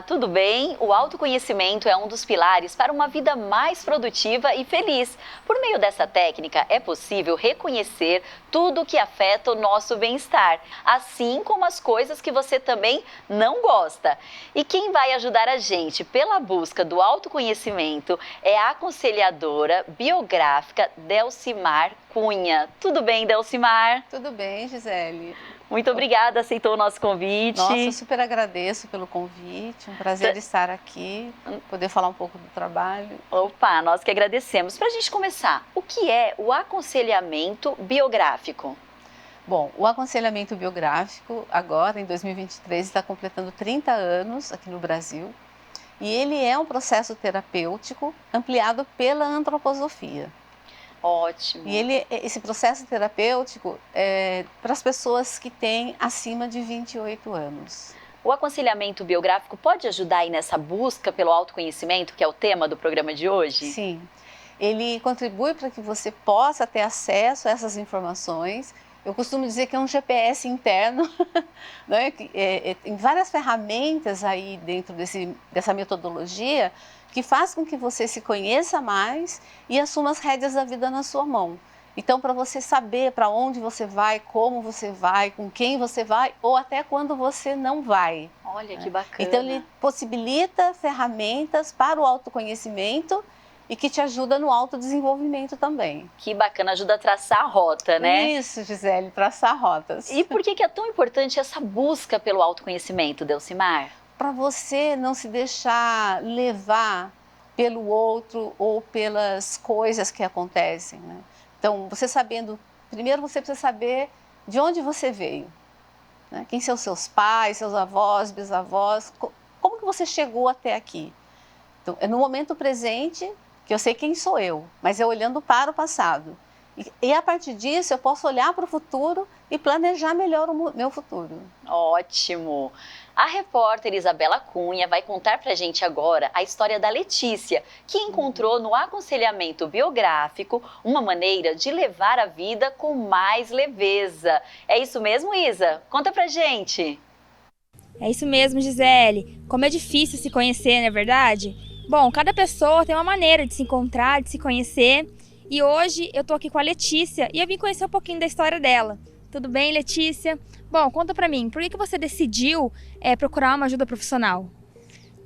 tudo bem? O autoconhecimento é um dos pilares para uma vida mais produtiva e feliz. Por meio dessa técnica, é possível reconhecer tudo que afeta o nosso bem-estar, assim como as coisas que você também não gosta. E quem vai ajudar a gente pela busca do autoconhecimento é a aconselhadora biográfica Delcimar Cunha. Tudo bem, Delcimar? Tudo bem, Gisele. Muito obrigada, aceitou o nosso convite. Nossa, eu super agradeço pelo convite, um prazer estar aqui, poder falar um pouco do trabalho. Opa, nós que agradecemos. Para a gente começar, o que é o aconselhamento biográfico? Bom, o aconselhamento biográfico agora, em 2023, está completando 30 anos aqui no Brasil e ele é um processo terapêutico ampliado pela antroposofia. Ótimo. E esse processo terapêutico é para as pessoas que têm acima de 28 anos. O aconselhamento biográfico pode ajudar aí nessa busca pelo autoconhecimento, que é o tema do programa de hoje? Sim, ele contribui para que você possa ter acesso a essas informações. Eu costumo dizer que é um GPS interno, né? Tem várias ferramentas aí dentro dessa metodologia que faz com que você se conheça mais e assuma as rédeas da vida na sua mão. Então, para você saber para onde você vai, como você vai, com quem você vai ou até quando você não vai. Olha, que bacana. Então, ele possibilita ferramentas para o autoconhecimento e que te ajuda no autodesenvolvimento também. Que bacana, ajuda a traçar a rota, né? Isso, Gisele, traçar rotas. E por que é tão importante essa busca pelo autoconhecimento, Delcimar? Para você não se deixar levar pelo outro ou pelas coisas que acontecem, né? Então, você sabendo, primeiro você precisa saber de onde você veio, né? Quem são seus pais, seus avós, bisavós, como que você chegou até aqui? Então, é no momento presente que eu sei quem sou eu, mas é olhando para o passado. E a partir disso eu posso olhar para o futuro e planejar melhor o meu futuro. Ótimo! A repórter Isabela Cunha vai contar pra gente agora a história da Letícia, que encontrou no aconselhamento biográfico uma maneira de levar a vida com mais leveza. É isso mesmo, Isa? Conta pra gente! É isso mesmo, Gisele. Como é difícil se conhecer, não é verdade? Bom, cada pessoa tem uma maneira de se encontrar, de se conhecer. E hoje eu tô aqui com a Letícia e eu vim conhecer um pouquinho da história dela. Tudo bem, Letícia? Bom, conta pra mim, por que você decidiu procurar uma ajuda profissional?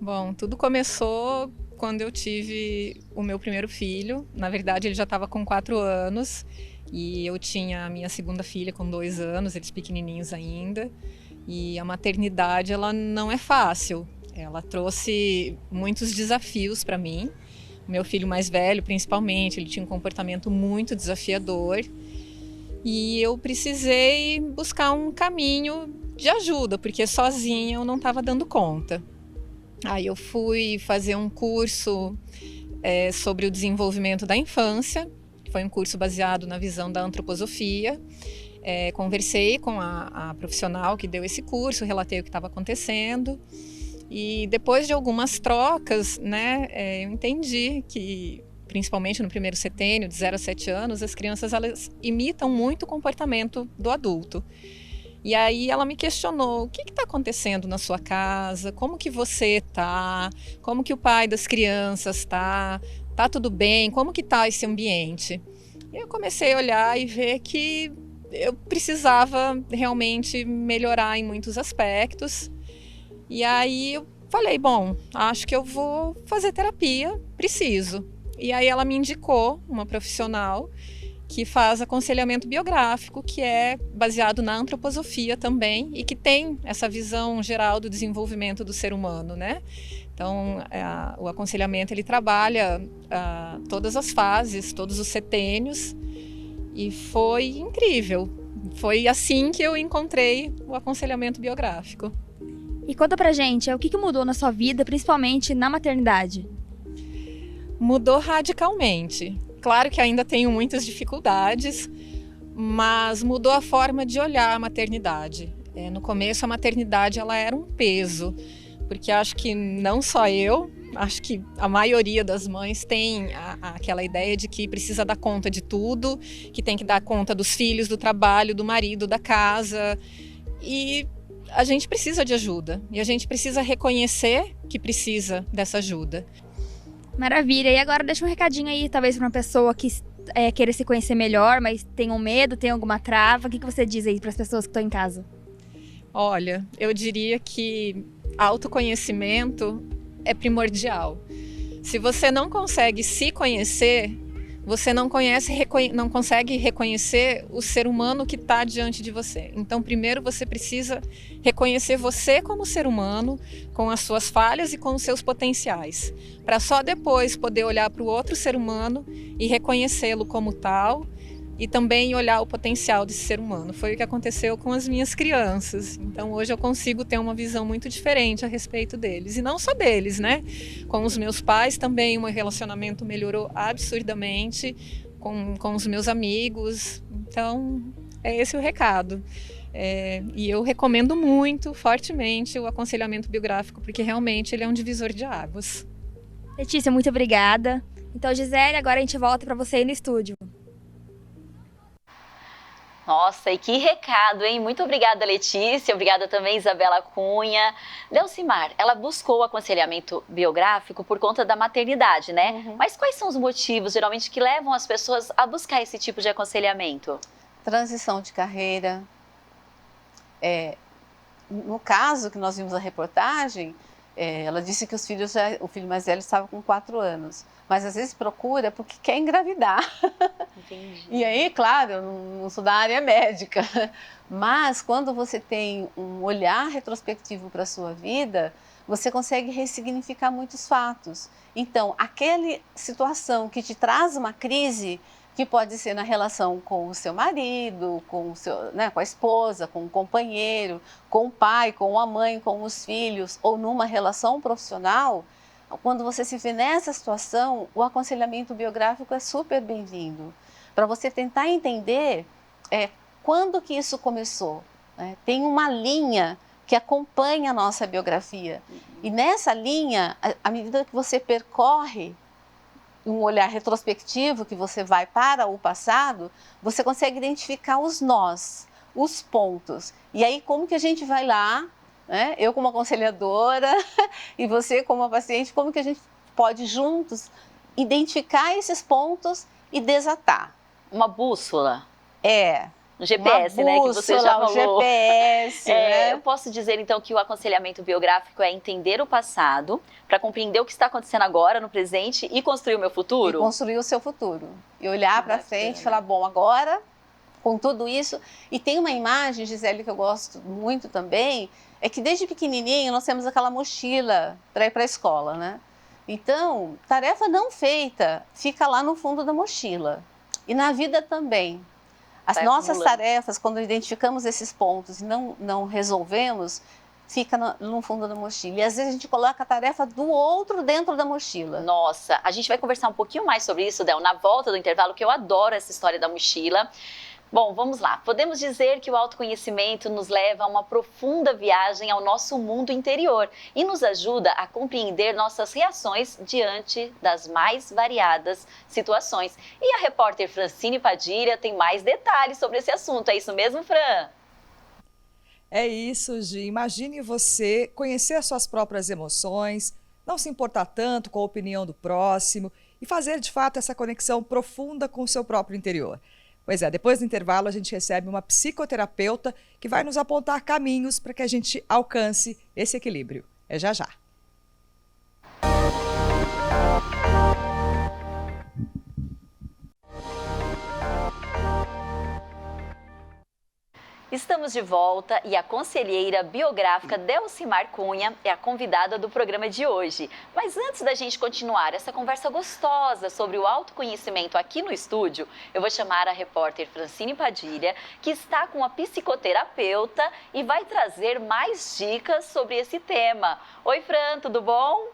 Bom, tudo começou quando eu tive o meu primeiro filho. Na verdade, ele já estava com 4 anos e eu tinha a minha segunda filha com 2 anos, eles pequenininhos ainda. E a maternidade, ela não é fácil. Ela trouxe muitos desafios para mim. O meu filho mais velho, principalmente, ele tinha um comportamento muito desafiador. E eu precisei buscar um caminho de ajuda, porque sozinha eu não estava dando conta. Aí eu fui fazer um curso sobre o desenvolvimento da infância, foi um curso baseado na visão da antroposofia. Conversei com a profissional que deu esse curso, relatei o que estava acontecendo. E depois de algumas trocas, né, eu entendi que, principalmente no primeiro setênio, de 0 a 7 anos, as crianças elas imitam muito o comportamento do adulto. E aí ela me questionou, o que está acontecendo na sua casa? Como que você está? Como que o pai das crianças está? Está tudo bem? Como que está esse ambiente? E eu comecei a olhar e ver que eu precisava realmente melhorar em muitos aspectos. E aí eu falei, bom, acho que eu vou fazer terapia, preciso. E aí ela me indicou uma profissional que faz aconselhamento biográfico, que é baseado na antroposofia também e que tem essa visão geral do desenvolvimento do ser humano, né? Então, o aconselhamento ele trabalha todas as fases, todos os setênios e foi incrível. Foi assim que eu encontrei o aconselhamento biográfico. E conta pra gente, o que mudou na sua vida, principalmente na maternidade? Mudou radicalmente. Claro que ainda tenho muitas dificuldades, mas mudou a forma de olhar a maternidade. No começo, a maternidade ela era um peso, porque acho que não só eu, acho que a maioria das mães tem aquela ideia de que precisa dar conta de tudo, que tem que dar conta dos filhos, do trabalho, do marido, da casa. E a gente precisa de ajuda e a gente precisa reconhecer que precisa dessa ajuda. Maravilha. E agora deixa um recadinho aí, talvez para uma pessoa que queira se conhecer melhor, mas tem um medo, tem alguma trava. O que você diz aí para as pessoas que estão em casa? Olha, eu diria que autoconhecimento é primordial. Se você não consegue se conhecer, você não consegue reconhecer o ser humano que está diante de você. Então, primeiro você precisa reconhecer você como ser humano, com as suas falhas e com os seus potenciais, para só depois poder olhar para o outro ser humano e reconhecê-lo como tal, e também olhar o potencial desse ser humano. Foi o que aconteceu com as minhas crianças. Então hoje eu consigo ter uma visão muito diferente a respeito deles. E não só deles, né? Com os meus pais também o meu relacionamento melhorou absurdamente, com os meus amigos. Então é esse o recado. E eu recomendo muito, fortemente, o aconselhamento biográfico, porque realmente ele é um divisor de águas. Letícia, muito obrigada. Então, Gisele, agora a gente volta para você aí no estúdio. Nossa, e que recado, hein? Muito obrigada, Letícia. Obrigada também, Isabela Cunha. Delcimar, ela buscou o aconselhamento biográfico por conta da maternidade, né? Uhum. Mas quais são os motivos, geralmente, que levam as pessoas a buscar esse tipo de aconselhamento? Transição de carreira. No caso que nós vimos na reportagem, ela disse que o filho mais velho estava com 4 anos. Mas às vezes procura porque quer engravidar. Entendi. E aí, claro, eu não sou da área médica, mas quando você tem um olhar retrospectivo para a sua vida, você consegue ressignificar muitos fatos. Então, aquela situação que te traz uma crise, que pode ser na relação com o seu marido, com a esposa, com o companheiro, com o pai, com a mãe, com os filhos, ou numa relação profissional, quando você se vê nessa situação, o aconselhamento biográfico é super bem-vindo, para você tentar entender quando que isso começou. Né? Tem uma linha que acompanha a nossa biografia, e nessa linha, à medida que você percorre um olhar retrospectivo, que você vai para o passado, você consegue identificar os nós, os pontos. E aí, como que a gente vai lá, né? Eu como aconselhadora e você como uma paciente, como que a gente pode juntos identificar esses pontos e desatar? Uma bússola. Um uma GPS, né, que você já falou. Um GPS, né? Eu posso dizer, então, que o aconselhamento biográfico é entender o passado para compreender o que está acontecendo agora, no presente, e construir o meu futuro? E construir o seu futuro. E olhar para frente e falar, bom, agora, com tudo isso... E tem uma imagem, Gisele, que eu gosto muito também, é que desde pequenininho nós temos aquela mochila para ir para a escola, né? Então, tarefa não feita fica lá no fundo da mochila. E na vida também. As nossas tarefas, quando identificamos esses pontos e não resolvemos, fica no fundo da mochila. E às vezes a gente coloca a tarefa do outro dentro da mochila. Nossa, a gente vai conversar um pouquinho mais sobre isso, Del, na volta do intervalo, que eu adoro essa história da mochila. Bom, vamos lá. Podemos dizer que o autoconhecimento nos leva a uma profunda viagem ao nosso mundo interior e nos ajuda a compreender nossas reações diante das mais variadas situações. E a repórter Francine Padilha tem mais detalhes sobre esse assunto. É isso mesmo, Fran? É isso, Gi. Imagine você conhecer as suas próprias emoções, não se importar tanto com a opinião do próximo e fazer, de fato, essa conexão profunda com o seu próprio interior. Pois é, depois do intervalo a gente recebe uma psicoterapeuta que vai nos apontar caminhos para que a gente alcance esse equilíbrio. É já já. Estamos de volta e a conselheira biográfica Delcimar Cunha é a convidada do programa de hoje. Mas antes da gente continuar essa conversa gostosa sobre o autoconhecimento aqui no estúdio, eu vou chamar a repórter Francine Padilha, que está com a psicoterapeuta e vai trazer mais dicas sobre esse tema. Oi, Fran, tudo bom?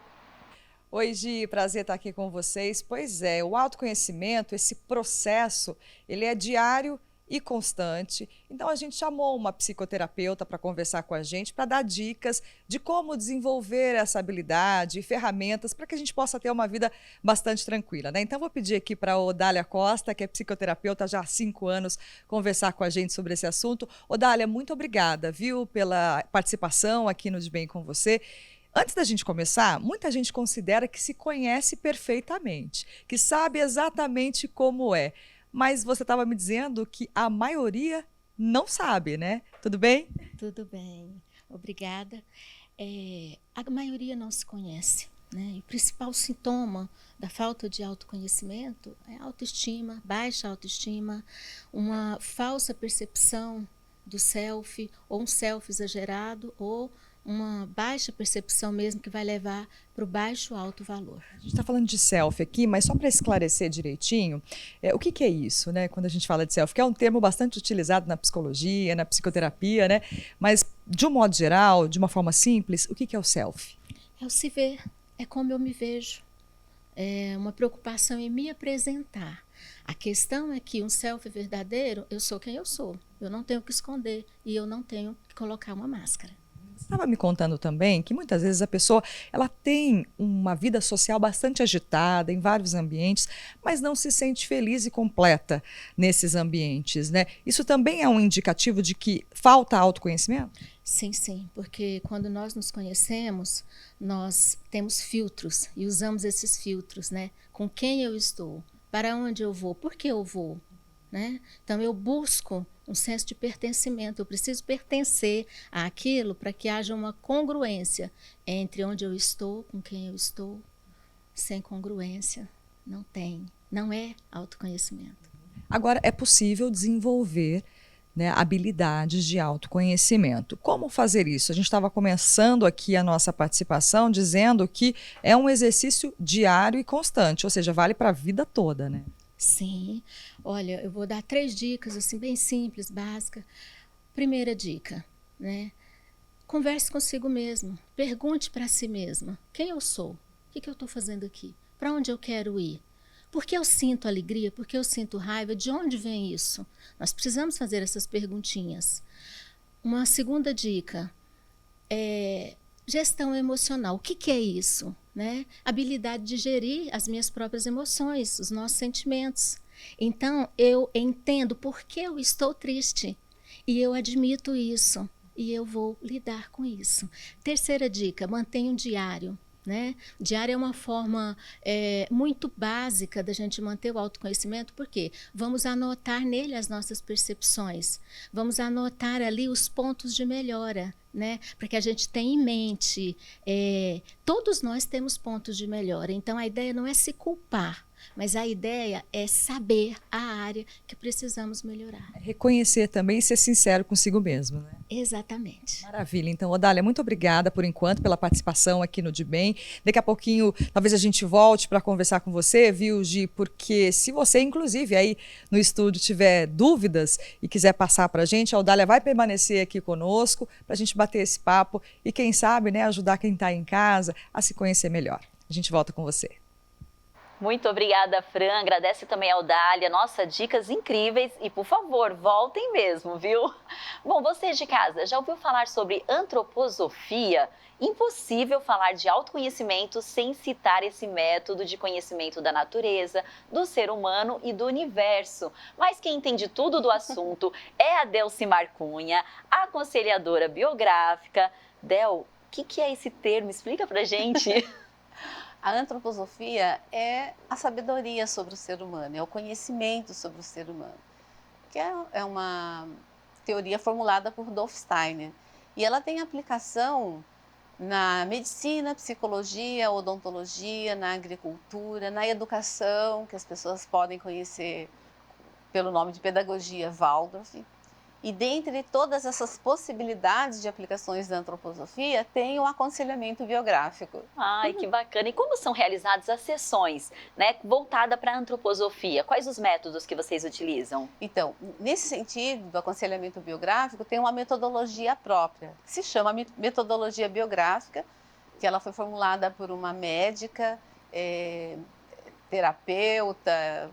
Oi, Gi, prazer estar aqui com vocês. Pois é, o autoconhecimento, esse processo, ele é diário e constante. Então, a gente chamou uma psicoterapeuta para conversar com a gente, para dar dicas de como desenvolver essa habilidade e ferramentas para que a gente possa ter uma vida bastante tranquila, né? Então, vou pedir aqui para a Odália Costa, que é psicoterapeuta já há 5 anos, conversar com a gente sobre esse assunto. Odália, muito obrigada, viu, pela participação aqui no De Bem com Você. Antes da gente começar, muita gente considera que se conhece perfeitamente, que sabe exatamente como é. Mas você estava me dizendo que a maioria não sabe, né? Tudo bem? Tudo bem, obrigada. A maioria não se conhece, né? E o principal sintoma da falta de autoconhecimento é a autoestima, baixa autoestima, uma falsa percepção do self, ou um self exagerado, ou uma baixa percepção mesmo que vai levar para o baixo alto valor. A gente está falando de self aqui, mas só para esclarecer direitinho, o que é isso, né? Quando a gente fala de self, que é um termo bastante utilizado na psicologia, na psicoterapia, né? Mas, de um modo geral, de uma forma simples, o que é o self? É o se ver, é como eu me vejo. É uma preocupação em me apresentar. A questão é que um self verdadeiro, eu sou quem eu sou. Eu não tenho que esconder e eu não tenho que colocar uma máscara. Você estava me contando também que muitas vezes a pessoa ela tem uma vida social bastante agitada em vários ambientes, mas não se sente feliz e completa nesses ambientes, né? Isso também é um indicativo de que falta autoconhecimento? Sim, sim, porque quando nós nos conhecemos, nós temos filtros e usamos esses filtros, né? Com quem eu estou, para onde eu vou, por que eu vou, né? Então eu busco um senso de pertencimento, eu preciso pertencer àquilo para que haja uma congruência entre onde eu estou, com quem eu estou. Sem congruência, não tem, não é autoconhecimento. Agora, é possível desenvolver, né, habilidades de autoconhecimento. Como fazer isso? A gente estava começando aqui a nossa participação dizendo que é um exercício diário e constante, ou seja, vale para a vida toda, né? Sim, olha, eu vou dar 3 dicas, assim, bem simples, básicas. Primeira dica, né? Converse consigo mesmo, pergunte para si mesma, quem eu sou? O que eu estou fazendo aqui? Para onde eu quero ir? Por que eu sinto alegria? Por que eu sinto raiva? De onde vem isso? Nós precisamos fazer essas perguntinhas. Uma segunda dica é gestão emocional. O que é isso? Né? Habilidade de gerir as minhas próprias emoções, os nossos sentimentos. Então, eu entendo por que eu estou triste e eu admito isso e eu vou lidar com isso. Terceira dica, mantenha um diário. Né? O diário é uma forma muito básica da gente manter o autoconhecimento, porque vamos anotar nele as nossas percepções, vamos anotar ali os pontos de melhora, né? Para que a gente tenha em mente, todos nós temos pontos de melhora, então a ideia não é se culpar, mas a ideia é saber a área que precisamos melhorar. Reconhecer também e ser sincero consigo mesmo, né? Exatamente. Maravilha. Então, Odália, muito obrigada por enquanto pela participação aqui no De Bem. Daqui a pouquinho, talvez a gente volte para conversar com você, viu, Gi? Porque se você, inclusive, aí no estúdio tiver dúvidas e quiser passar para a gente, a Odália vai permanecer aqui conosco para a gente bater esse papo e, quem sabe, né, ajudar quem está em casa a se conhecer melhor. A gente volta com você. Muito obrigada, Fran. Agradece também a Odália. Nossa, dicas incríveis. E, por favor, voltem mesmo, viu? Bom, você de casa, já ouviu falar sobre antroposofia? Impossível falar de autoconhecimento sem citar esse método de conhecimento da natureza, do ser humano e do universo. Mas quem entende tudo do assunto é a Delcimar Cunha, aconselhadora biográfica. Del, o que é esse termo? Explica pra gente. A antroposofia é a sabedoria sobre o ser humano, é o conhecimento sobre o ser humano, que é uma teoria formulada por Rudolf Steiner. E ela tem aplicação na medicina, psicologia, odontologia, na agricultura, na educação, que as pessoas podem conhecer pelo nome de pedagogia Waldorf. E dentre todas essas possibilidades de aplicações da antroposofia, tem o aconselhamento biográfico. Ai, que bacana. E como são realizadas as sessões, né, voltada para a antroposofia? Quais os métodos que vocês utilizam? Então, nesse sentido, do aconselhamento biográfico, tem uma metodologia própria, que se chama metodologia biográfica, que ela foi formulada por uma médica, terapeuta,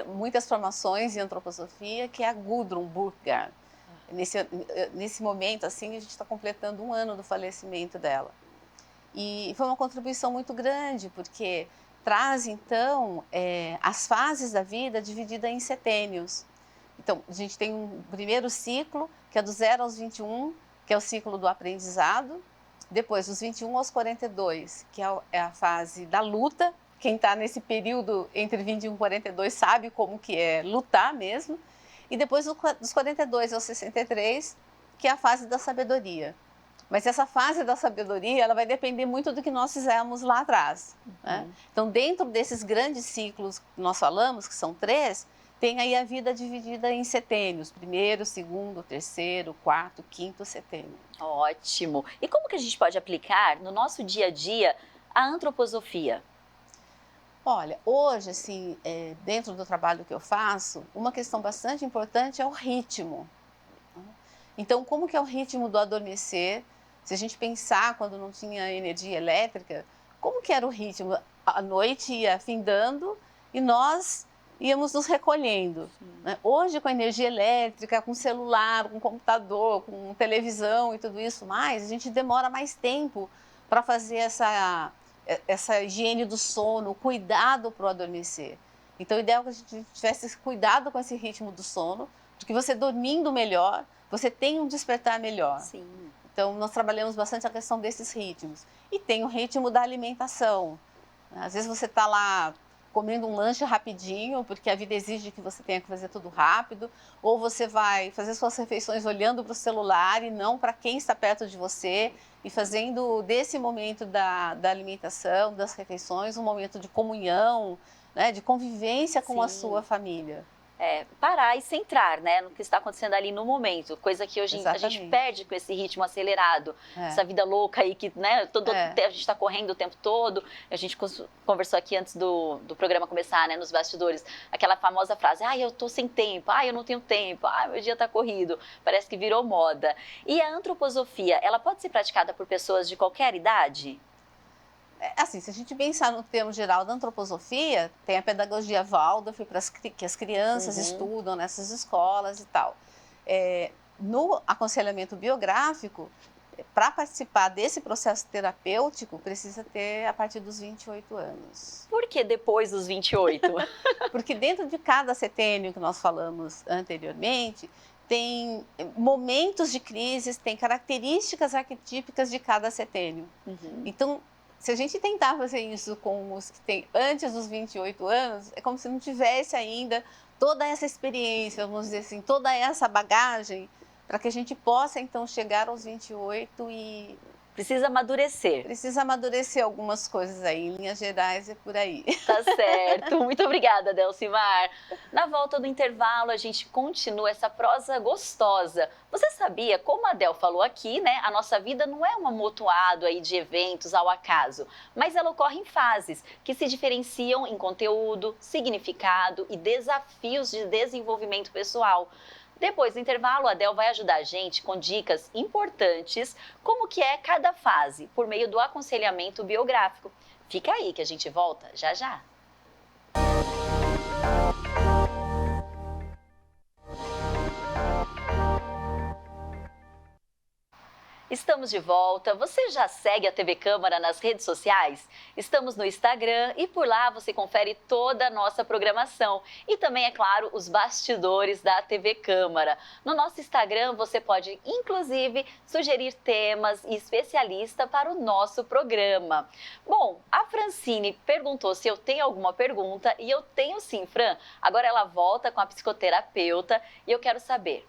muitas formações em antroposofia, que é a Gudrun Burkhardt. Nesse momento, assim, a gente está completando 1 ano do falecimento dela. E foi uma contribuição muito grande, porque traz, então, as fases da vida dividida em setênios. Então, a gente tem um primeiro ciclo, que é do 0 aos 21, que é o ciclo do aprendizado. Depois, dos 21 aos 42, que é a fase da luta. Quem está nesse período entre 21 e 42 sabe como que é lutar mesmo. E depois, dos 42 aos 63, que é a fase da sabedoria. Mas essa fase da sabedoria, ela vai depender muito do que nós fizemos lá atrás. Né? Então, dentro desses grandes ciclos que nós falamos, que são 3, tem aí a vida dividida em setênios. 1º, 2º, 3º, 4º, 5º setênio. Ótimo. E como que a gente pode aplicar no nosso dia a dia a antroposofia? Olha, hoje, assim, dentro do trabalho que eu faço, uma questão bastante importante é o ritmo. Então, como que é o ritmo do adormecer? Se a gente pensar quando não tinha energia elétrica, como que era o ritmo? A noite ia findando e nós íamos nos recolhendo. Né? Hoje, com a energia elétrica, com celular, com computador, com televisão e tudo isso mais, a gente demora mais tempo para fazer essa higiene do sono, o cuidado para o adormecer. Então, o ideal é que a gente tivesse cuidado com esse ritmo do sono, porque você dormindo melhor, você tem um despertar melhor. Sim. Então, nós trabalhamos bastante a questão desses ritmos. E tem o ritmo da alimentação. Às vezes você está lá comendo um lanche rapidinho, porque a vida exige que você tenha que fazer tudo rápido, ou você vai fazer suas refeições olhando para o celular e não para quem está perto de você, e fazendo desse momento da alimentação, das refeições, um momento de comunhão, né, de convivência com a sua família. Parar e centrar, né, no que está acontecendo ali no momento, coisa que hoje a gente perde com esse ritmo acelerado, essa vida louca aí que, né, a gente está correndo o tempo todo. A gente conversou aqui antes do programa começar, né, nos bastidores, aquela famosa frase, eu tô sem tempo, eu não tenho tempo, meu dia tá corrido, parece que virou moda. E a antroposofia, ela pode ser praticada por pessoas de qualquer idade? Assim, se a gente pensar no termo geral da antroposofia, tem a pedagogia Waldorf, que as crianças estudam nessas escolas e tal. No aconselhamento biográfico, para participar desse processo terapêutico, precisa ter a partir dos 28 anos. Por que depois dos 28? Porque dentro de cada setênio que nós falamos anteriormente, tem momentos de crises, tem características arquetípicas de cada setênio. Então, se a gente tentar fazer isso com os que têm antes dos 28 anos, é como se não tivesse ainda toda essa experiência, vamos dizer assim, toda essa bagagem, para que a gente possa, então, chegar aos 28 e... Precisa amadurecer. Precisa amadurecer algumas coisas aí, em linhas gerais é por aí. Tá certo. Muito obrigada, Delcimar. Na volta do intervalo, a gente continua essa prosa gostosa. Você sabia, como a Del falou aqui, né? A nossa vida não é um amontoado aí de eventos ao acaso, mas ela ocorre em fases que se diferenciam em conteúdo, significado e desafios de desenvolvimento pessoal. Depois do intervalo, a Del vai ajudar a gente com dicas importantes, como que é cada fase, por meio do aconselhamento biográfico. Fica aí que a gente volta já já. Estamos de volta. Você já segue a TV Câmara nas redes sociais? Estamos no Instagram e por lá você confere toda a nossa programação. E também, é claro, os bastidores da TV Câmara. No nosso Instagram você pode, inclusive, sugerir temas e especialista para o nosso programa. Bom, a Francine perguntou se eu tenho alguma pergunta e eu tenho sim, Fran. Agora ela volta com a psicoterapeuta e eu quero saber,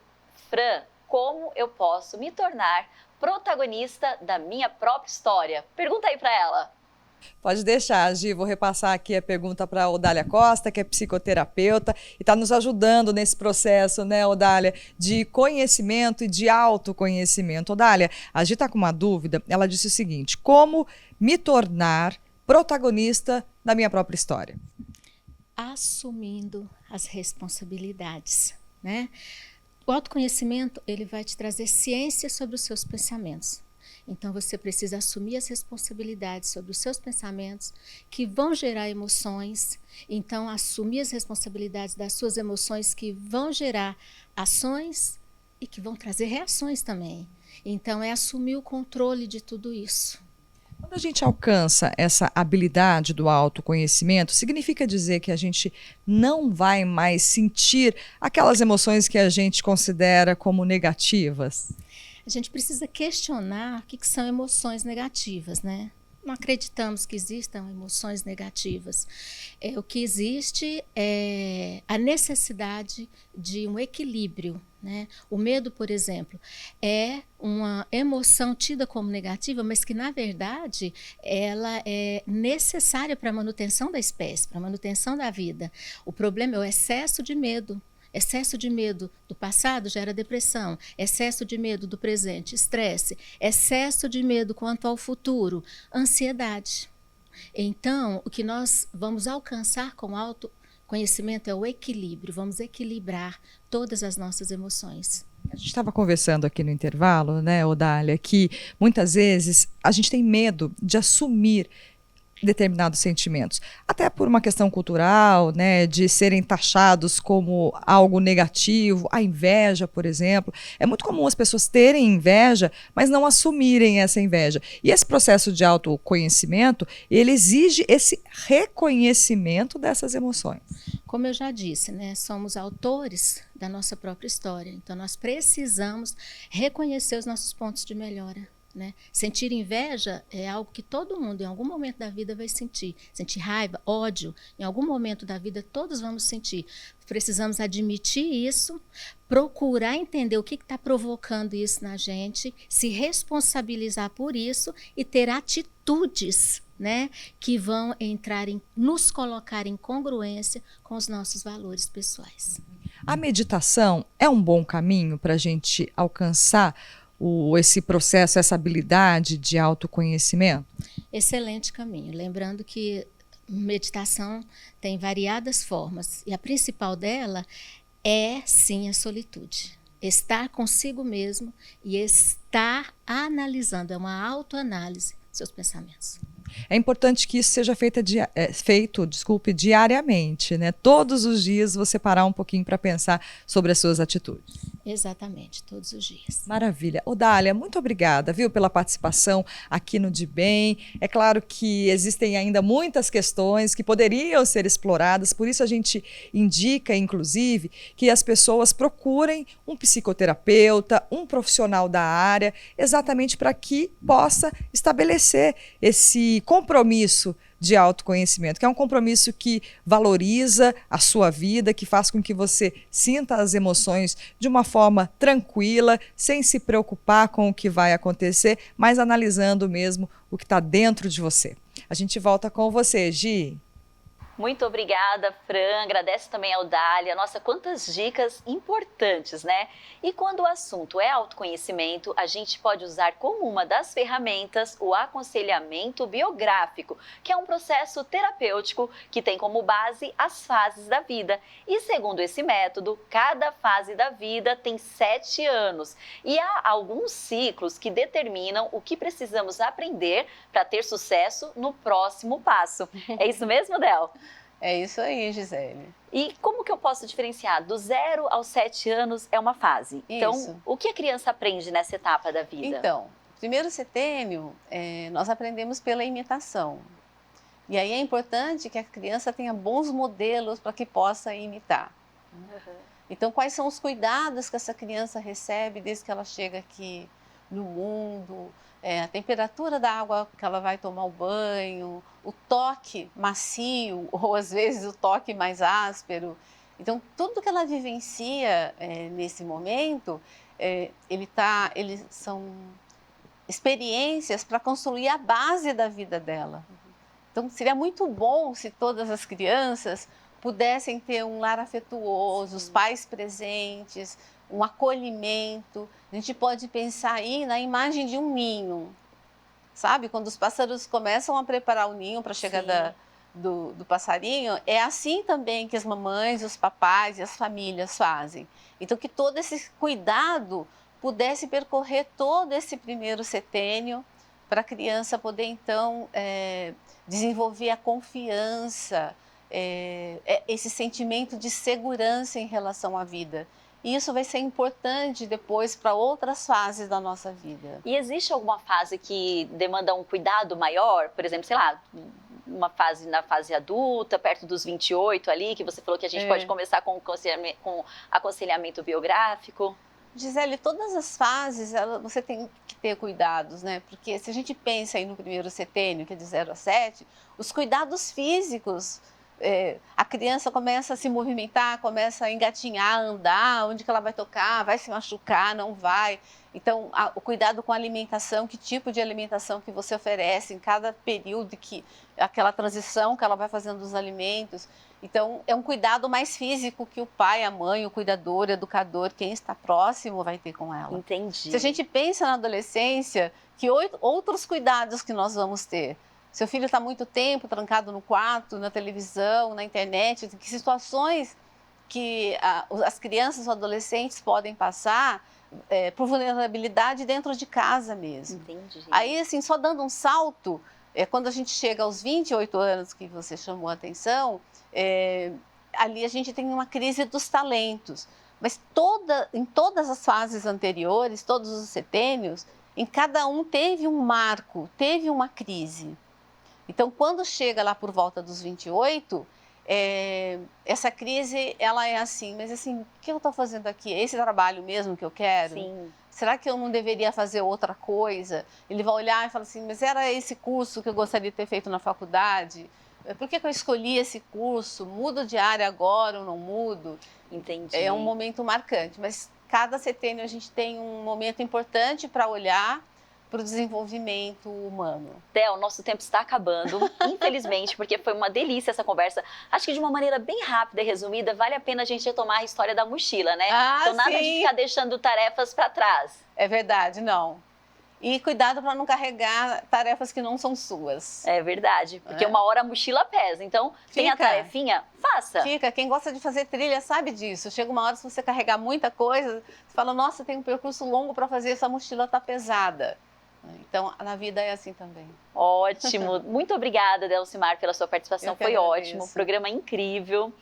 Fran, como eu posso me tornar protagonista da minha própria história? Pergunta aí para ela. Pode deixar, Gi, vou repassar aqui a pergunta para a Odália Costa, que é psicoterapeuta e está nos ajudando nesse processo, né, Odália, de conhecimento e de autoconhecimento. Odália, a Gi está com uma dúvida, ela disse o seguinte, como me tornar protagonista da minha própria história? Assumindo as responsabilidades, né? O autoconhecimento, ele vai te trazer ciência sobre os seus pensamentos. Então você precisa assumir as responsabilidades sobre os seus pensamentos que vão gerar emoções. Então assumir as responsabilidades das suas emoções que vão gerar ações e que vão trazer reações também. Então é assumir o controle de tudo isso. Quando a gente alcança essa habilidade do autoconhecimento, significa dizer que a gente não vai mais sentir aquelas emoções que a gente considera como negativas? A gente precisa questionar o que são emoções negativas, né? Não acreditamos que existam emoções negativas. O que existe é a necessidade de um equilíbrio, né? O medo, por exemplo, é uma emoção tida como negativa, mas que, na verdade, ela é necessária para a manutenção da espécie, para a manutenção da vida. O problema é o excesso de medo. Excesso de medo do passado gera depressão, excesso de medo do presente, estresse, excesso de medo quanto ao futuro, ansiedade. Então, o que nós vamos alcançar com autoconhecimento é o equilíbrio, vamos equilibrar todas as nossas emoções. A gente estava conversando aqui no intervalo, né, Odália, que muitas vezes a gente tem medo de assumir determinados sentimentos, até por uma questão cultural, né, de serem taxados como algo negativo, a inveja, por exemplo. É muito comum as pessoas terem inveja, mas não assumirem essa inveja. E esse processo de autoconhecimento, ele exige esse reconhecimento dessas emoções. Como eu já disse, né, somos autores da nossa própria história, então nós precisamos reconhecer os nossos pontos de melhora. Né? Sentir inveja é algo que todo mundo, em algum momento da vida, vai sentir. Sentir raiva, ódio, em algum momento da vida, todos vamos sentir. Precisamos admitir isso, procurar entender o que está provocando isso na gente, se responsabilizar por isso e ter atitudes, né, que vão nos colocar em congruência com os nossos valores pessoais. A meditação é um bom caminho para a gente alcançar esse processo, essa habilidade de autoconhecimento? Excelente caminho. Lembrando que meditação tem variadas formas e a principal dela é, sim, a solitude. Estar consigo mesmo e estar analisando, é uma autoanálise dos seus pensamentos. É importante que isso seja feito diariamente, né? Todos os dias você parar um pouquinho para pensar sobre as suas atitudes. Exatamente, todos os dias. Maravilha. Odália, muito obrigada, viu, pela participação aqui no De Bem. É claro que existem ainda muitas questões que poderiam ser exploradas, por isso a gente indica, inclusive, que as pessoas procurem um psicoterapeuta, um profissional da área, exatamente para que possa estabelecer esse compromisso de autoconhecimento, que é um compromisso que valoriza a sua vida, que faz com que você sinta as emoções de uma forma tranquila, sem se preocupar com o que vai acontecer, mas analisando mesmo o que está dentro de você. A gente volta com você, Gi. Muito obrigada, Fran. Agradeço também a Odália. Nossa, quantas dicas importantes, né? E quando o assunto é autoconhecimento, a gente pode usar como uma das ferramentas o aconselhamento biográfico, que é um processo terapêutico que tem como base as fases da vida. E segundo esse método, cada fase da vida tem 7 anos. E há alguns ciclos que determinam o que precisamos aprender para ter sucesso no próximo passo. É isso mesmo, Del? É isso aí, Gisele. E como que eu posso diferenciar? Do 0 aos 7 anos é uma fase. Então, Isso. o que a criança aprende nessa etapa da vida? Então, primeiro setênio, nós aprendemos pela imitação. E aí é importante que a criança tenha bons modelos para que possa imitar. Uhum. Então, quais são os cuidados que essa criança recebe desde que ela chega aqui no mundo? A temperatura da água que ela vai tomar o banho, o toque macio ou às vezes o toque mais áspero. Então, tudo que ela vivencia nesse momento, eles são experiências para construir a base da vida dela. Então, seria muito bom se todas as crianças pudessem ter um lar afetuoso, os pais presentes, um acolhimento. A gente pode pensar aí na imagem de um ninho, sabe? Quando os pássaros começam a preparar o ninho para a chegada do passarinho, é assim também que as mamães, os papais e as famílias fazem. Então, que todo esse cuidado pudesse percorrer todo esse primeiro setênio para a criança poder, então, desenvolver a confiança, esse sentimento de segurança em relação à vida. E isso vai ser importante depois para outras fases da nossa vida. E existe alguma fase que demanda um cuidado maior? Por exemplo, sei lá, na fase adulta, perto dos 28 ali, que você falou que a gente pode começar com aconselhamento biográfico? Gisele, todas as fases você tem que ter cuidados, né? Porque se a gente pensa aí no primeiro setênio, que é de 0 a 7, os cuidados físicos, a criança começa a se movimentar, começa a engatinhar, a andar, onde que ela vai tocar, vai se machucar, não vai. Então, o cuidado com a alimentação, que tipo de alimentação que você oferece em cada período, aquela transição que ela vai fazendo dos alimentos. Então, é um cuidado mais físico que o pai, a mãe, o cuidador, o educador, quem está próximo vai ter com ela. Entendi. Se a gente pensa na adolescência, que outros cuidados que nós vamos ter? Seu filho está muito tempo trancado no quarto, na televisão, na internet, que situações que as crianças ou adolescentes podem passar por vulnerabilidade dentro de casa mesmo. Entendi. Aí, assim, só dando um salto, quando a gente chega aos 28 anos, que você chamou a atenção, ali a gente tem uma crise dos talentos. Mas em todas as fases anteriores, todos os setênios, em cada um teve um marco, teve uma crise. Então, quando chega lá por volta dos 28, essa crise, ela é assim, mas assim, o que eu estou fazendo aqui? É esse trabalho mesmo que eu quero? Sim. Será que eu não deveria fazer outra coisa? Ele vai olhar e falar assim, mas era esse curso que eu gostaria de ter feito na faculdade? Por que eu escolhi esse curso? Mudo de área agora ou não mudo? Entendi. É um momento marcante, mas cada setênio a gente tem um momento importante para olhar para o desenvolvimento humano. Theo, nosso tempo está acabando, infelizmente, porque foi uma delícia essa conversa. Acho que de uma maneira bem rápida e resumida, vale a pena a gente retomar a história da mochila, né? Então nada de ficar deixando tarefas para trás. É verdade, não. E cuidado para não carregar tarefas que não são suas. É verdade, porque uma hora a mochila pesa. Então, tem a tarefinha, faça. Quem gosta de fazer trilha sabe disso. Chega uma hora, se você carregar muita coisa, você fala, nossa, tem um percurso longo para fazer, essa mochila está pesada. Então, na vida é assim também. Ótimo. Muito obrigada, Delcimar, pela sua participação. Foi ótimo. Programa incrível.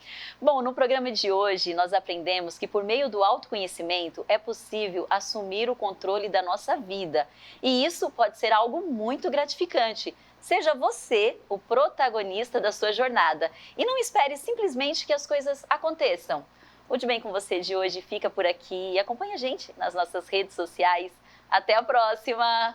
Bom, no programa de hoje, nós aprendemos que por meio do autoconhecimento é possível assumir o controle da nossa vida. E isso pode ser algo muito gratificante. Seja você o protagonista da sua jornada. E não espere simplesmente que as coisas aconteçam. O De Bem com Você de hoje fica por aqui. E acompanhe a gente nas nossas redes sociais. Até a próxima!